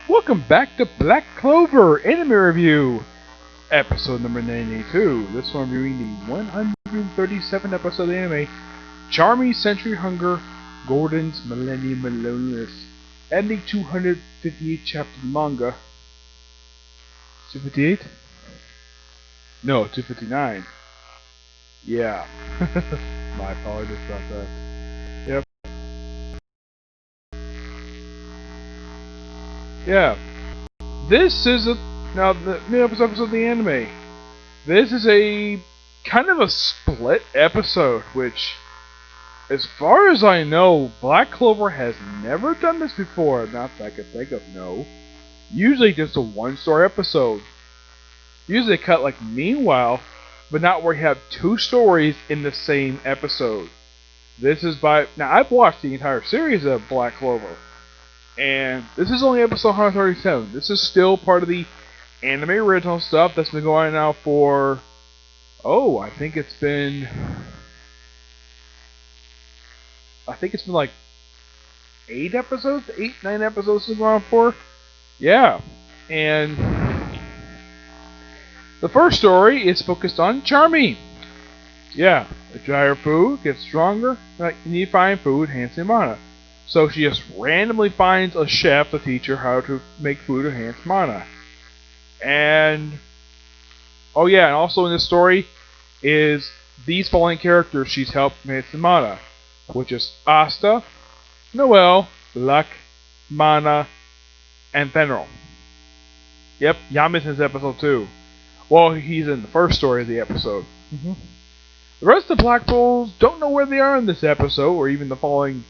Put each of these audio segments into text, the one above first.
Welcome back to Black Clover Anime Review, episode number 92. This one reviewing the 137th episode of the anime, Charmy Century Hunger, Gordan's Millennium Aloneness, and the 258 chapter manga. 258? No, 259. Yeah. My apologies about that. Yep. Yeah. This is the new episode of the anime. This is a kind of a split episode, which, as far as I know, Black Clover has never done this before. Not that I can think of, no. Usually just a one-story episode. Usually cut like meanwhile, but not where you have two stories in the same episode. This is now I've watched the entire series of Black Clover, and this is only episode 137. This is still part of the anime original stuff that's been going on now for, I think it's been like 9 episodes it's been going on for. Yeah. And the first story is focused on Charmy. Yeah, the drier food gets stronger, like you need to find food, enhancing mana. So she just randomly finds a chef to teach her how to make food enhance mana. And and also in this story is these following characters she's helped enhance the mana, which is Asta, Noelle, Luck, Mana, and Fenrir. Yep, Yami's in this episode too. Well, he's in the first story of the episode. The rest of the Black Bulls don't know where they are in this episode, or even the following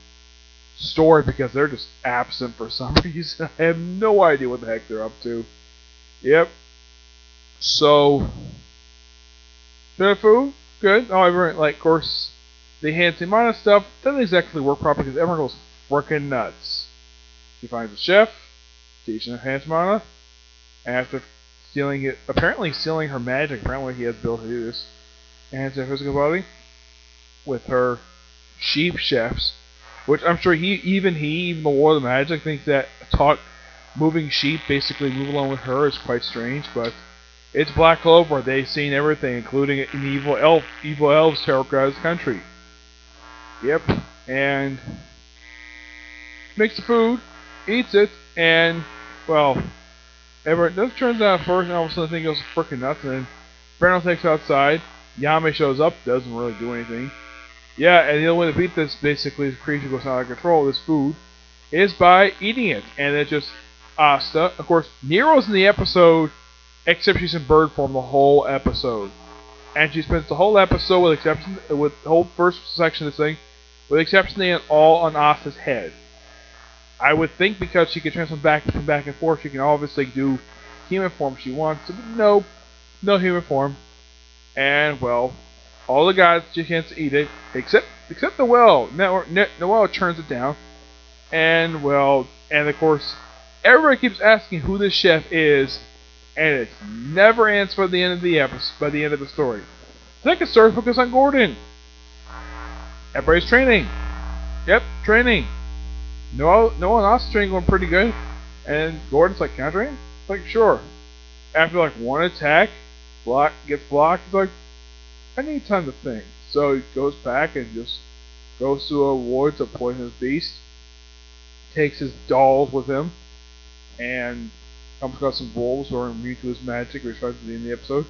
story, because they're just absent for some reason. I have no idea what the heck they're up to. Yep. So, food, good. However, of course, the enhancing mana stuff doesn't exactly work properly because everyone goes frickin' nuts. She finds a chef, teaching enhanced mana, and after apparently stealing her magic, apparently he has the ability to do this, enhance her physical body with her sheep chefs, which I'm sure even the Lord of Magic, thinks that moving sheep basically move along with her is quite strange, but it's Black Clover. They've seen everything, including an evil elves terrorize the country. Yep, and makes the food, eats it, and it turns out first, and all of a sudden the thing goes freaking nuts, and then Brandon takes it outside. Yame shows up, doesn't really do anything. Yeah, and the only way to beat this, basically, this creature goes out of control, this food, is by eating it. And it's just Asta. Of course, Nero's in the episode, except she's in bird form the whole episode. And she spends the whole episode, with the whole first section of this thing, with the exception of all on Asta's head. I would think because she can transform back and forth, she can obviously do human form if she wants to, but nope, no human form. And, all the guys, she can't eat it, except Noelle. Noelle turns it down. And, and of course, everybody keeps asking who this chef is, and it's never answered by the end of the episode, by the end of the story. Second story focus on Gordan. Everybody's training. Yep, training. Noelle and us training going pretty good. And Gordan's like, can I train? Like, sure. After one attack, gets blocked, he's like, I need time to think. So he goes back and just goes to a woods, a poisonous beast, takes his dolls with him, and comes across some wolves who are immune to his magic, which starts at the end of the episode.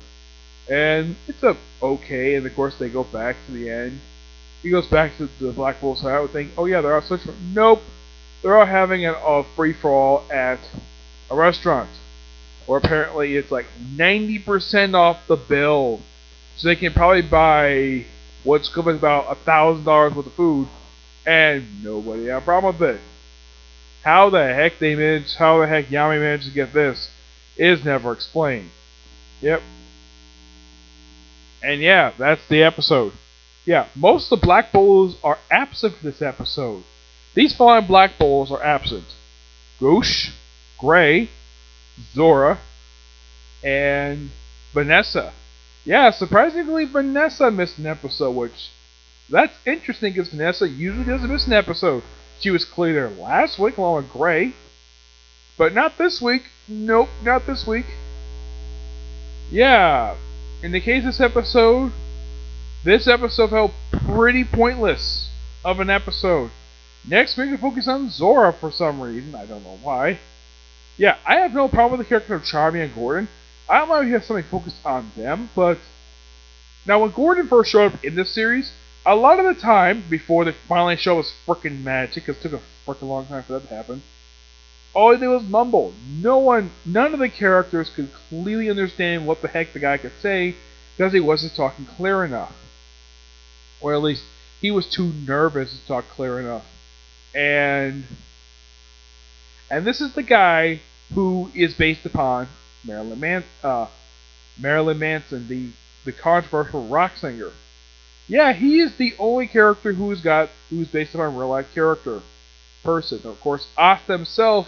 And it's okay, and of course they go back to the end. He goes back to the Black Bull's hut. I would think, they're all searching. Nope, they're all having a free-for-all at a restaurant, where apparently it's 90% off the bill. So they can probably buy what's good with about $1,000 worth of food, and nobody had a problem with it. How the heck Yami managed to get this is never explained. Yep. And that's the episode. Yeah, most of the Black Bulls are absent for this episode. These following Black Bulls are absent: Goosh, Gray, Zora, and Vanessa. Yeah, surprisingly, Vanessa missed an episode, which, that's interesting because Vanessa usually doesn't miss an episode. She was clearly there last week along with Gray. But not this week. Nope, not this week. Yeah, in the case of this episode felt pretty pointless of an episode. Next week we focus on Zora for some reason. I don't know why. Yeah, I have no problem with the character of Charmy and Gordan. I don't mind if you have something focused on them, but now when Gordan first showed up in this series, a lot of the time before they finally show us frickin' magic, because it took a frickin' long time for that to happen, all he did was mumble. None of the characters could clearly understand what the heck the guy could say because he wasn't talking clear enough. Or at least he was too nervous to talk clear enough. And this is the guy who is based upon Marilyn Manson, the controversial rock singer. Yeah, he is the only character who's based upon a real life person. Of course, Asta himself,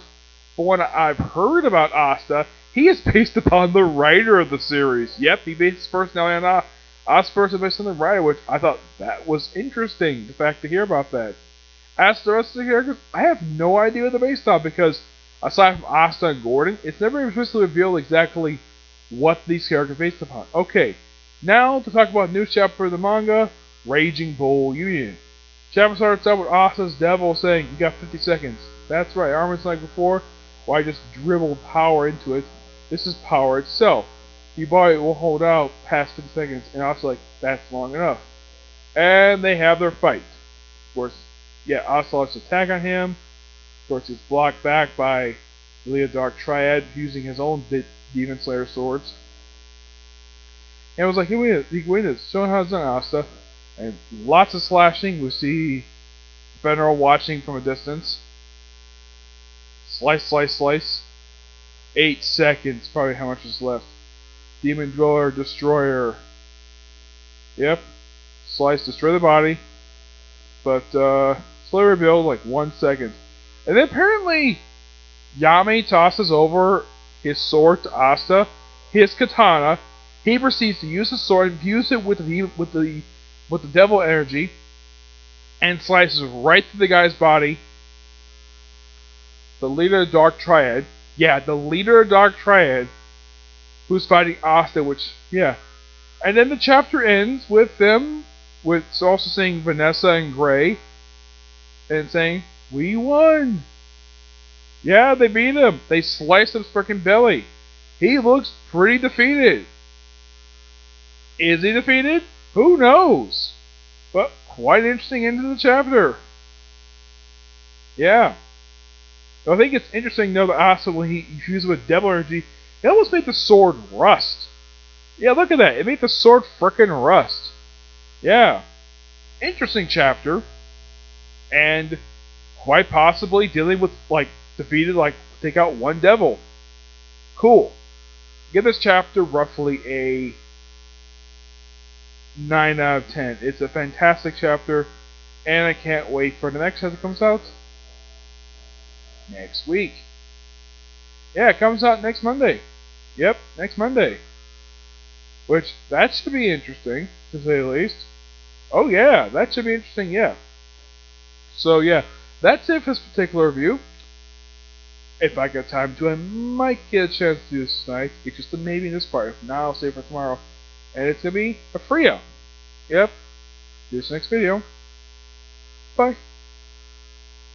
for what I've heard about Asta, he is based upon the writer of the series. Yep, he based his personality on Asta's person based on the writer, which I thought that was interesting, the fact to hear about that. As the rest of the characters, I have no idea what they're based on, because aside from Asta and Gordan, it's never even supposed to reveal exactly what these characters are based upon. Okay, now to talk about a new chapter of the manga, Raging Bull Union. Chapter starts out with Asta's devil saying, "You got 50 seconds. That's right, Armin's like before, why just dribble power into it. This is power itself. Your body will hold out past 50 seconds, and Asta's like, that's long enough. And they have their fight. Of course, yeah, Asta launches an attack on him. Of course, it's blocked back by the Dark Triad using his own Demon Slayer swords. And it was like, he can win this, showing how it's done, Asta. And lots of slashing. We see Fenrir watching from a distance. Slice, slice, slice. 8 seconds, probably how much is left. Demon Dweller, Destroyer. Yep. Slice, destroy the body. But, slowly rebuild, like 1 second. And then apparently, Yami tosses over his sword to Asta, his katana. He proceeds to use the sword, infuse it with the devil energy, and slices right through the guy's body. The leader of the Dark Triad. Yeah, the leader of the Dark Triad, who's fighting Asta, which, yeah. And then the chapter ends with them, with also saying Vanessa and Gray, and saying, "We won!" Yeah, they beat him. They sliced his freaking belly. He looks pretty defeated. Is he defeated? Who knows? But quite an interesting end to the chapter. Yeah. I think it's interesting, though, that Asta, when he infused it with devil energy, it almost made the sword rust. Yeah, look at that. It made the sword frickin' rust. Yeah. Interesting chapter. And quite possibly dealing with, like, defeated, like, take out one devil. Cool. Give this chapter roughly a 9 out of 10. It's a fantastic chapter, and I can't wait for the next chapter comes out next week. Yeah, it comes out next Monday. Yep, next Monday. Which, that should be interesting, to say the least. Oh yeah, that should be interesting, yeah. So yeah, that's it for this particular review. If I get time to, I might get a chance to do this tonight. It's just a maybe in this part. If not, I'll save it for tomorrow. And it's going to be a free out. Yep. See you next video. Bye.